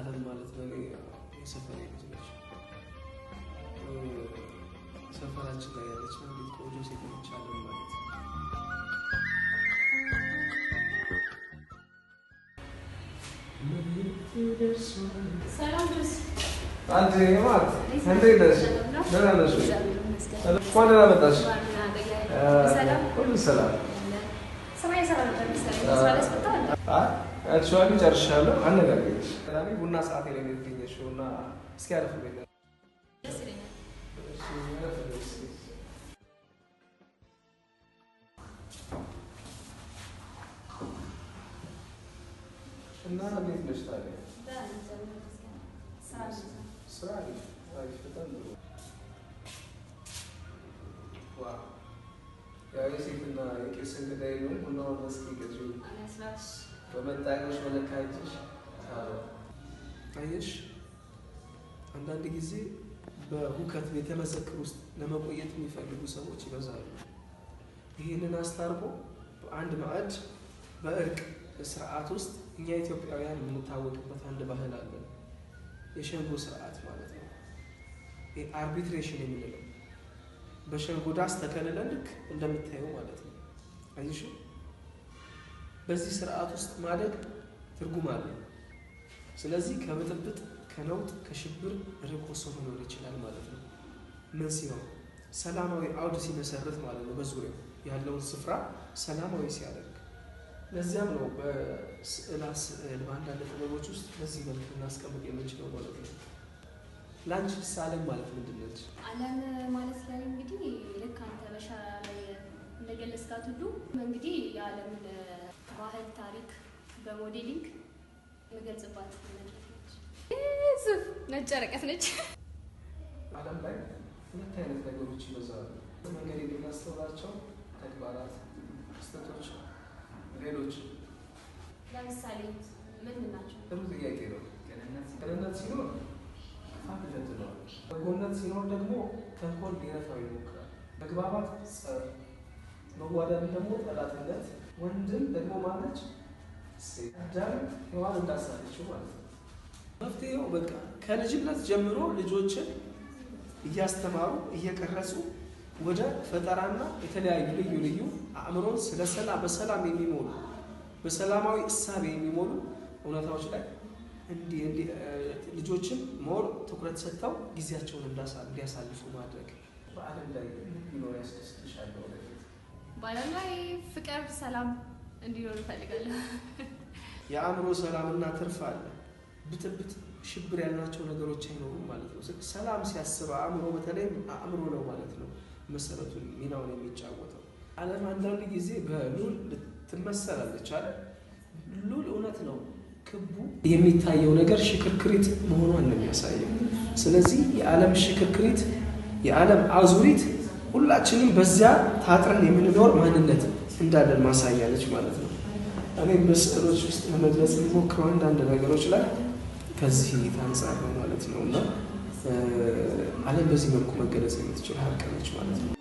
ዓለም ማለት ነው የሰፈሬ ልጅ ነች። ሰፈራችን ላይ ያለች አንዲት ቆንጆ ሴት ነች ዓለም ማለት ነው። ሰላም ድረስ አንተ ማለት እንዴት ነሽ? ደህና ነሽ? እንኳን ደህና መጣሽ። ሰላም ሁሉ ሰላም። ሰማይ ሰላም ተመስገን። አክቹዋሊ ጨርሻለሁ። አነጋገርሽ ከላሚ ቡና ሰዓት ላይ ነው የተገኘሽው እና እስኪ አረፍ በይ። ደስ ይለኛል። እና እንዴት ነሽ ታዲያ? ስራ አሪፍ በጣም ጥሩ። ዋው ያው የሴትና የቄስ እንግዳይ ነው ቡናውን መስኪ ገዢው በመጣዮች መለካይቶች አየሽ። አንዳንድ ጊዜ በሁከት ቤተ መዘክር ውስጥ ለመቆየት የሚፈልጉ ሰዎች ይበዛሉ። ይህንን አስታርቆ በአንድ ማዕድ በእርቅ ስርዓት ውስጥ እኛ ኢትዮጵያውያን የምንታወቅበት አንድ ባህል አለ። የሸንጎ ስርዓት ማለት ነው። አርቢትሬሽን የምንለው በሸንጎ ዳስ ተከልለን ልክ እንደምታየው ማለት ነው። አይሽ በዚህ ስርዓት ውስጥ ማደግ ትርጉም አለው። ስለዚህ ከብጥብጥ ከነውጥ ከሽብር ርቆ ሰው መኖር ይችላል ማለት ነው። ምን ሲሆን ሰላማዊ አውድ ሲመሰረት ማለት ነው። በዙሪያው ያለውን ስፍራ ሰላማዊ ሲያደርግ ለዚያም ነው በስዕል በአንዳንድ ጥበቦች ውስጥ በዚህ መልክ እናስቀምጥ የምንችለው ማለት ነው። ለአንቺስ ዓለም ማለት ምንድን ነች? ዓለም ማለት ላይ እንግዲህ ልክ አንተ በሻራ ላይ እንደገለጽካት ሁሉ እንግዲህ የዓለምን ባህል ታሪክ በሞዴሊንግ የምገልጽባት ነጭ ወረቀት ነች። ዓለም ላይ ሁለት አይነት ነገሮች ይበዛሉ። መንገድ የምናስተውላቸው ተግባራት፣ ክስተቶች፣ ሌሎች ለምሳሌ ምን ናቸው? ጥሩ ጥያቄ ነው። ቅንነት ሲኖር ክፋት ይፈትነዋል። በጎነት ሲኖር ደግሞ ተንኮል ሊረታው ይሞክራል። መግባባት ጸብ፣ መዋደድ ደግሞ ጠላትነት፣ ወንድም ደግሞ ማለች አዳም ሔዋን እንዳሳለችው ማለት ነው። መፍትሄው በቃ ከልጅነት ጀምሮ ልጆችን እያስተማሩ እየቀረጹ ወደ ፈጠራና የተለያዩ ልዩ ልዩ አእምሮን በሰላም የሚሞሉ በሰላማዊ እሳቤ የሚሞሉ እውነታዎች ላይ ልጆችን ሞር ትኩረት ሰጥተው ጊዜያቸውን እንዲያሳልፉ ማድረግ። በዓለም ላይ ሊኖር ያስደስትሻል? በዓለም ላይ ፍቅር፣ ሰላም እንዲኖር እፈልጋለሁ። የአእምሮ ሰላምና ትርፍ አለ። ብጥብጥ፣ ሽብር ያልናቸው ነገሮች አይኖሩም ማለት ነው። ሰላም ሲያስብ አእምሮ በተለይም አእምሮ ነው ማለት ነው መሰረቱን ሚናውን የሚጫወተው። ዓለም አንዳንድ ጊዜ በሉል ትመሰላለች አለ። ሉል እውነት ነው። ክቡ የሚታየው ነገር ሽክርክሪት መሆኗን ነው የሚያሳየው። ስለዚህ የዓለም ሽክርክሪት የዓለም አዙሪት ሁላችንም በዚያ ታጥረን የምንኖር ማንነት እንዳለን ማሳያለች ማለት ነው። እኔም በስዕሎች ውስጥ ለመግለጽ የሚሞክረው አንዳንድ ነገሮች ላይ ከዚህ አንጻር ነው ማለት ነው። እና ዓለም በዚህ መልኩ መገለጽ የምትችል ሀቅ ነች ማለት ነው።